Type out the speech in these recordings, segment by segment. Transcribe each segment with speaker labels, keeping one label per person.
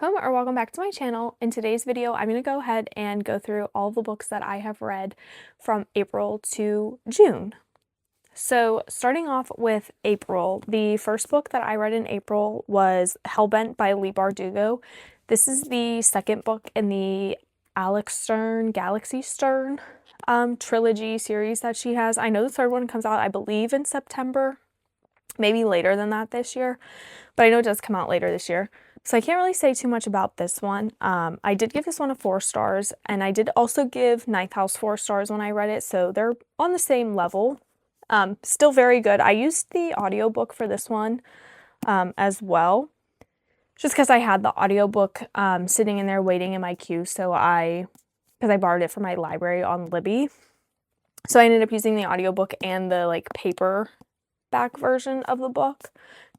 Speaker 1: Welcome back to my channel. In today's video, I'm going to go ahead and go through all the books that I have read from April to June. So starting off with April, the first book that I read in April was Hellbent by Leigh Bardugo. This is the second book in the Alex Stern, Galaxy Stern trilogy series that she has. I know the third one comes out, I believe, in September, maybe later than that this year, but I know it does come out later this year. So I can't really say too much about this one. I did give this one a 4 stars, and I did also give Ninth House 4 stars when I read it, so they're on the same level. Still very good. I used the audiobook for this one as well, just because I had the audiobook sitting in there waiting in my queue, because I borrowed it from my library on Libby. So I ended up using the audiobook and the paperback version of the book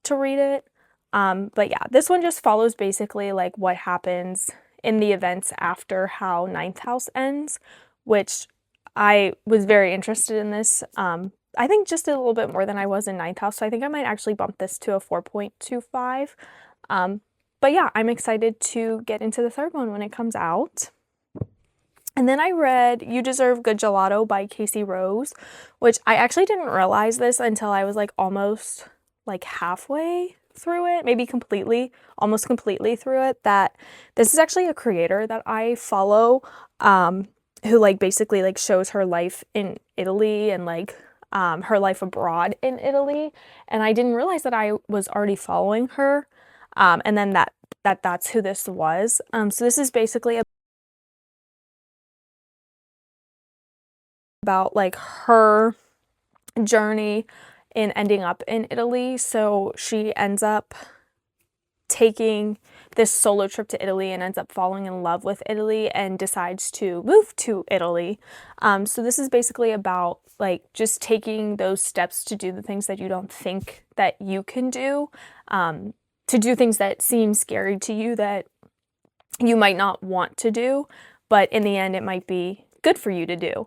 Speaker 1: to read it. But yeah, this one just follows basically what happens in the events after how Ninth House ends, which I was very interested in this. I think just a little bit more than I was in Ninth House, so I think I might actually bump this to a 4.25. But yeah, I'm excited to get into the third one when it comes out. And then I read You Deserve Good Gelato by Casey Rose, which I actually didn't realize this until I was almost halfway through it, maybe almost completely through it, that this is actually a creator that I follow, who basically shows her life in Italy and her life abroad in Italy. And I didn't realize that I was already following her, and then that's who this was. So this is basically about her journey in ending up in Italy. So she ends up taking this solo trip to Italy and ends up falling in love with Italy and decides to move to Italy. So this is basically about just taking those steps to do the things that you don't think that you can do, to do things that seem scary to you that you might not want to do, but in the end it might be good for you to do.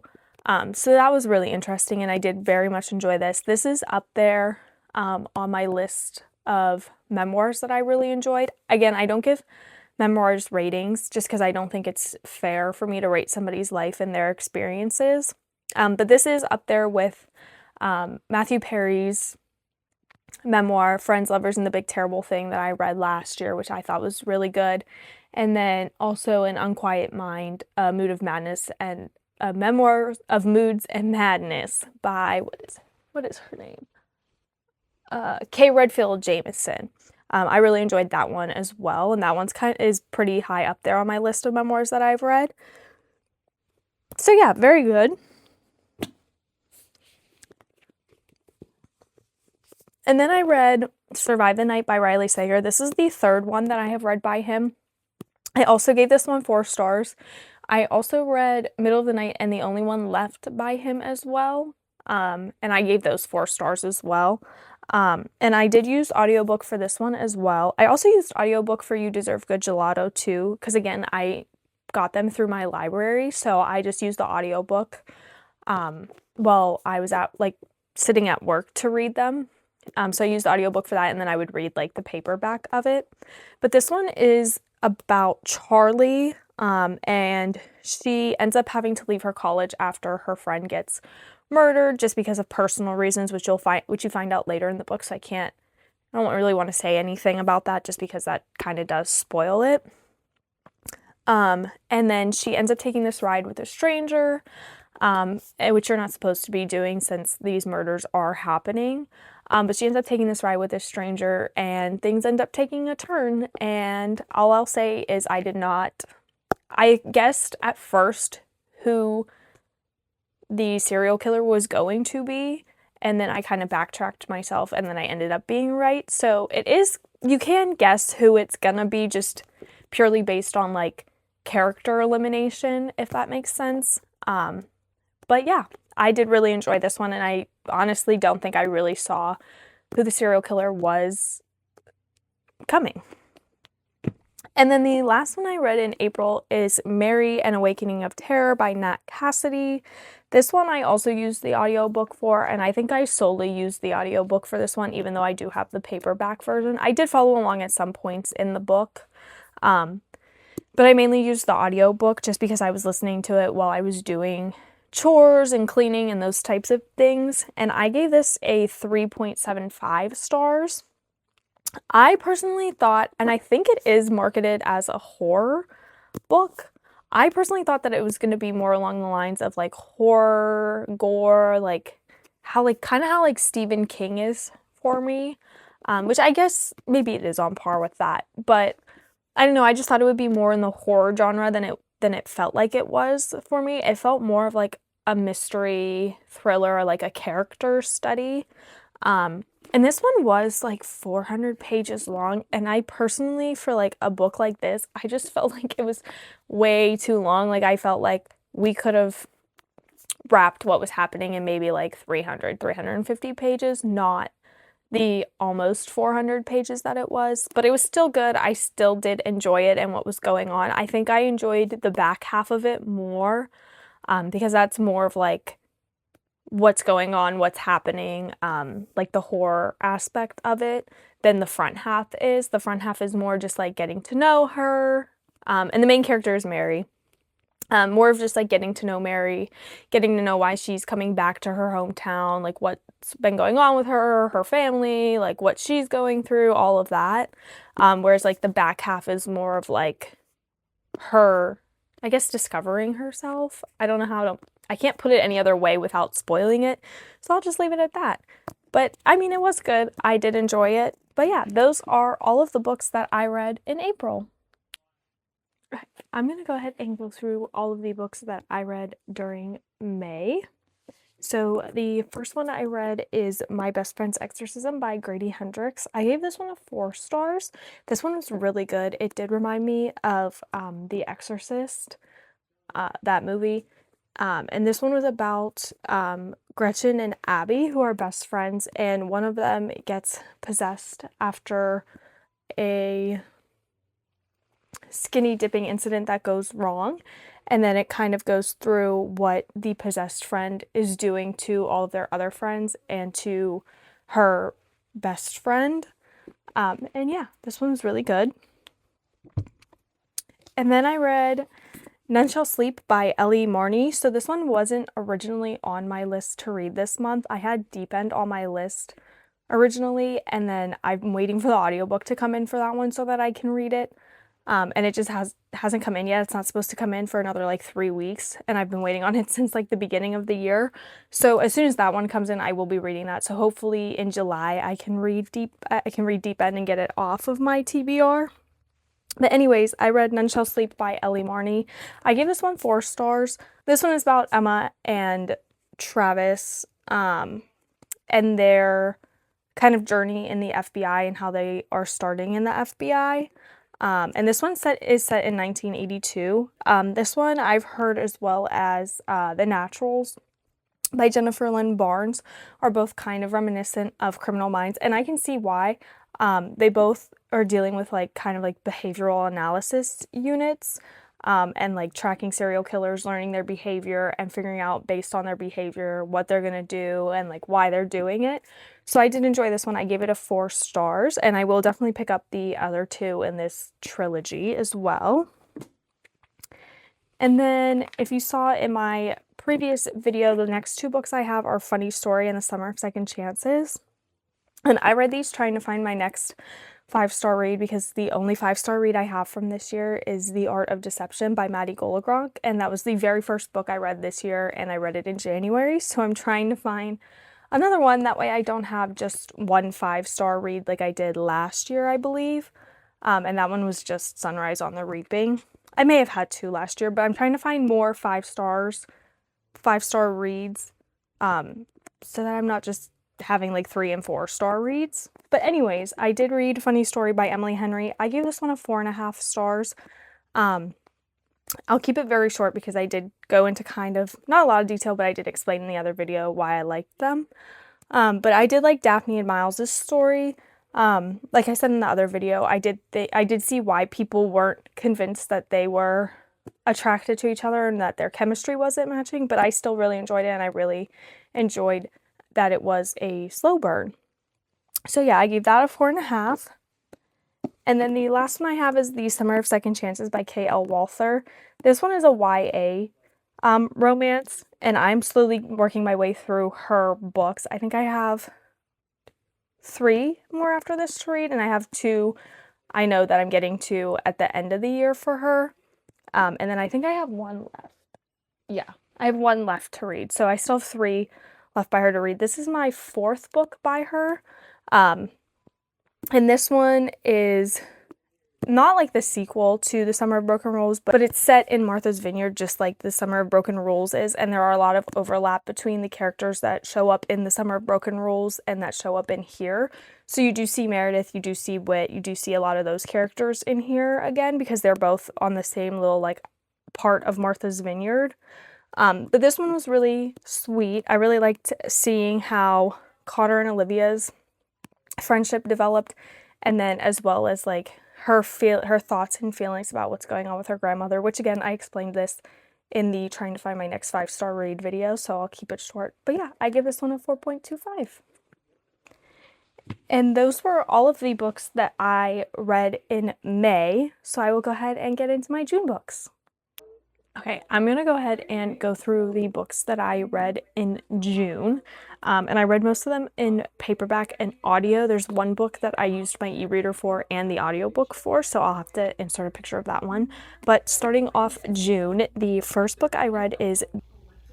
Speaker 1: So that was really interesting, and I did very much enjoy this. This is up there on my list of memoirs that I really enjoyed. Again, I don't give memoirs ratings just because I don't think it's fair for me to rate somebody's life and their experiences. But this is up there with Matthew Perry's memoir, Friends, Lovers, and the Big Terrible Thing, that I read last year, which I thought was really good. And then also An Unquiet Mind, A Mood of Madness, and a memoir of moods and madness by what is her name? K. Redfield Jamison. I really enjoyed that one as well, and that one's is pretty high up there on my list of memoirs that I've read. So yeah, very good. And then I read Survive the Night by Riley Sager. This is the third one that I have read by him. I also gave this one 4 stars. I also read Middle of the Night and The Only One Left by him as well, and I gave those 4 stars as well. And I did use audiobook for this one as well. I also used audiobook for You Deserve Good Gelato too, because again, I got them through my library, so I just used the audiobook while I was sitting at work to read them. So I used the audiobook for that, and then I would read the paperback of it. But this one is about Charlie, and she ends up having to leave her college after her friend gets murdered just because of personal reasons, which you find out later in the book. So I don't really want to say anything about that just because that kind of does spoil it. And then she ends up taking this ride with a stranger, which you're not supposed to be doing since these murders are happening. But she ends up taking this ride with a stranger, and things end up taking a turn. And all I'll say is I guessed at first who the serial killer was going to be, and then I kind of backtracked myself, and then I ended up being right. So you can guess who it's gonna be just purely based on character elimination, if that makes sense. But yeah, I did really enjoy this one, and I honestly don't think I really saw who the serial killer was coming. And then the last one I read in April is Mary, An Awakening of Terror by Nat Cassidy. This one I also used the audiobook for, and I think I solely used the audiobook for this one, even though I do have the paperback version. I did follow along at some points in the book, But I mainly used the audiobook just because I was listening to it while I was doing chores and cleaning and those types of things. And I gave this a 3.75 stars. I personally thought, and I think it is marketed as a horror book, I personally thought that it was going to be more along the lines of like horror, gore, like kind of how like Stephen King is for me, which I guess maybe it is on par with that. But I don't know, I just thought it would be more in the horror genre than it felt like it was for me. It felt more of like a mystery thriller or like a character study. And this one was like 400 pages long, and I personally, for like a book like this, I just felt like it was way too long. Like I felt like we could have wrapped what was happening in maybe like 350 pages, not the almost 400 pages that it was, but it was still good. I still did enjoy it and what was going on. I think I enjoyed the back half of it more, because that's more of like what's going on, what's happening, like the horror aspect of it than the front half is. The front half is more just like getting to know her, and the main character is Mary. More of just like getting to know Mary, getting to know why she's coming back to her hometown, like what's been going on with her, her family, like what she's going through, all of that. Whereas like the back half is more of like her, I guess, discovering herself. I can't put it any other way without spoiling it, so I'll just leave it at that. But I mean, it was good. I did enjoy it. But yeah, those are all of the books that I read in April. Right. I'm going to go ahead and go through all of the books that I read during May. So the first one I read is My Best Friend's Exorcism by Grady Hendrix. I gave this one a 4 stars. This one was really good. It did remind me of The Exorcist, that movie. And this one was about Gretchen and Abby, who are best friends, and one of them gets possessed after a skinny dipping incident that goes wrong, and then it kind of goes through what the possessed friend is doing to all of their other friends and to her best friend. And yeah, this one was really good. And then I read None Shall Sleep by Ellie Marney. So this one wasn't originally on my list to read this month. I had Deep End on my list originally, and then I'm waiting for the audiobook to come in for that one so that I can read it. And it just hasn't come in yet. It's not supposed to come in for another like 3 weeks, and I've been waiting on it since like the beginning of the year. So as soon as that one comes in, I will be reading that. So hopefully in July I can read Deep End and get it off of my TBR. But anyways, I read None Shall Sleep by Ellie Marney. I gave this one 4 stars. This one is about Emma and Travis, and their kind of journey in the FBI and how they are starting in the FBI. And this one is set in 1982. This one I've heard, as well as The Naturals by Jennifer Lynn Barnes, are both kind of reminiscent of Criminal Minds, and I can see why. They both are dealing with like kind of like behavioral analysis units, and like tracking serial killers, learning their behavior and figuring out based on their behavior what they're gonna do and like why they're doing it. So I did enjoy this one. I gave it a 4 stars, and I will definitely pick up the other 2 in this trilogy as well. And then if you saw in my previous video, the next 2 books I have are Funny Story and The Summer of Second Chances. And I read these trying to find my next 5-star read, because the only 5-star read I have from this year is The Art of Deception by Maddie Goligronk, and that was the very first book I read this year, and I read it in January. So I'm trying to find another one, that way I don't have just one 5-star read like I did last year, I believe. And that one was just Sunrise on the Reaping. I may have had 2 last year, but I'm trying to find more 5-star reads, so that I'm not just having like 3 and 4-star reads. But anyways, I did read Funny Story by Emily Henry. I gave this one a 4.5 stars. I'll keep it very short because I did go into kind of, not a lot of detail, but I did explain in the other video why I liked them. But I did like Daphne and Miles's story. Like I said in the other video, I did see why people weren't convinced that they were attracted to each other and that their chemistry wasn't matching, but I still really enjoyed it, and I really enjoyed that it was a slow burn. So yeah, I gave that a 4.5. And then the last one I have is The Summer of Second Chances by K.L. Walther. This one is a YA romance, and I'm slowly working my way through her books. I think I have 3 more after this to read, and I have 2 I know that I'm getting to at the end of the year for her. And then I think I have 1 left. Yeah, I have 1 left to read. So I still have 3 left by her to read. This is my 4th book by her. And this one is not like the sequel to The Summer of Broken Rules, but it's set in Martha's Vineyard just like The Summer of Broken Rules is, and there are a lot of overlap between the characters that show up in The Summer of Broken Rules and that show up in here. So you do see Meredith, you do see Whit, you do see a lot of those characters in here again because they're both on the same little like part of Martha's Vineyard. But this one was really sweet. I really liked seeing how Cotter and Olivia's friendship developed, and then as well as like her thoughts and feelings about what's going on with her grandmother, which again, I explained this in the trying to find my next 5-star read video, so I'll keep it short. But yeah, I give this one a 4.25. And those were all of the books that I read in May, so I will go ahead and get into my June books. Okay, I'm going to go ahead and go through the books that I read in June, and I read most of them in paperback and audio. There's one book that I used my e-reader for and the audiobook for, so I'll have to insert a picture of that one. But starting off June, the first book I read is...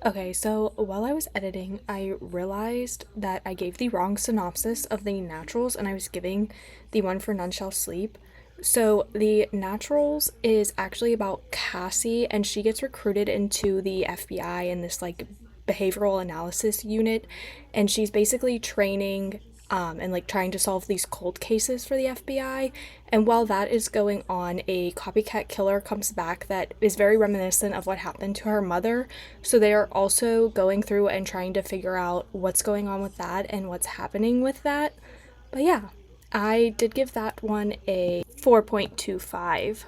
Speaker 1: Okay, so while I was editing, I realized that I gave the wrong synopsis of The Naturals, and I was giving the one for None Shall Sleep. So The Naturals is actually about Cassie, and she gets recruited into the FBI in this like behavioral analysis unit, and she's basically training and like trying to solve these cold cases for the FBI. And while that is going on, a copycat killer comes back that is very reminiscent of what happened to her mother. So they are also going through and trying to figure out what's going on with that and what's happening with that. But yeah, I did give that one a 4.25.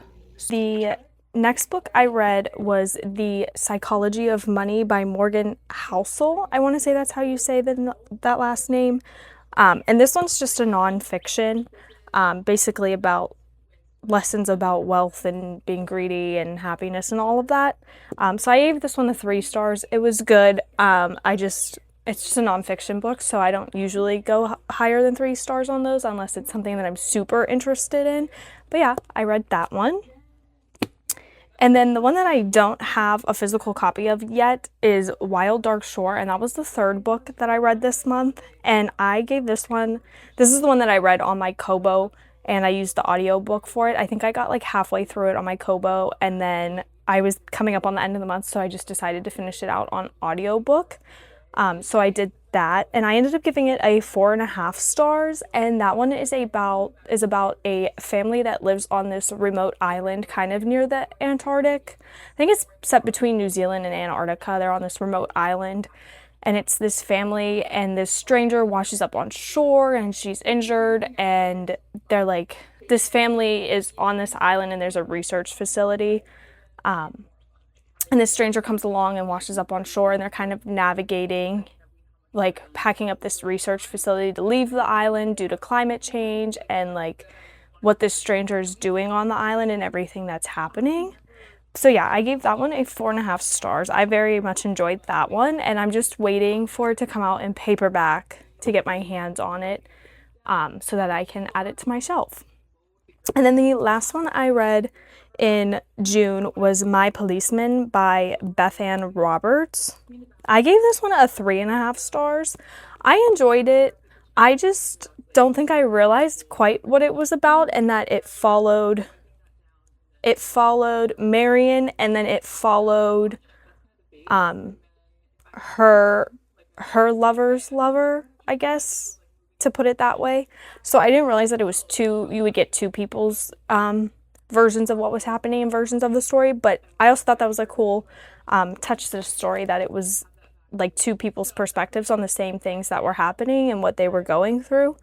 Speaker 1: The next book I read was The Psychology of Money by Morgan Housel. I want to say that's how you say that last name. And this one's just a nonfiction, basically about lessons about wealth and being greedy and happiness and all of that. So I gave this one 3 stars. It was good. It's just a nonfiction book, so I don't usually go higher than 3 stars on those unless it's something that I'm super interested in. But yeah, I read that one. And then the one that I don't have a physical copy of yet is Wild Dark Shore, and that was the 3rd book that I read this month. And I gave this is the one that I read on my Kobo, and I used the audiobook for it. I think I got like halfway through it on my Kobo, and then I was coming up on the end of the month, so I just decided to finish it out on audiobook. So I did that, and I ended up giving it a 4.5 stars, and that one is about a family that lives on this remote island kind of near the Antarctic. I think it's set between New Zealand and Antarctica. They're on this remote island, and it's this family, and this stranger washes up on shore, and she's injured, and they're like, this family is on this island, and there's a research facility, and this stranger comes along and washes up on shore, and they're kind of navigating, like packing up this research facility to leave the island due to climate change and like what this stranger is doing on the island and everything that's happening. So yeah, I gave that one a 4.5 stars. I very much enjoyed that one, and I'm just waiting for it to come out in paperback to get my hands on it so that I can add it to my shelf. And then the last one I read in June was My Policeman by Beth Ann Roberts. I gave this one a 3.5 stars. I enjoyed it. I just don't think I realized quite what it was about, and that it followed Marion, and then it followed her lover's lover, I guess, to put it that way. So I didn't realize that it was you would get 2 people's versions of what was happening and versions of the story, but I also thought that was a cool touch to the story, that it was like 2 people's perspectives on the same things that were happening and what they were going through.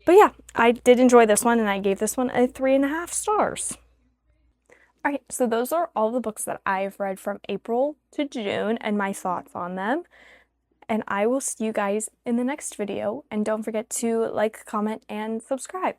Speaker 1: But yeah, I did enjoy this one, and I gave this one a 3.5 stars. Alright, so those are all the books that I've read from April to June and my thoughts on them. And I will see you guys in the next video, and don't forget to like, comment, and subscribe.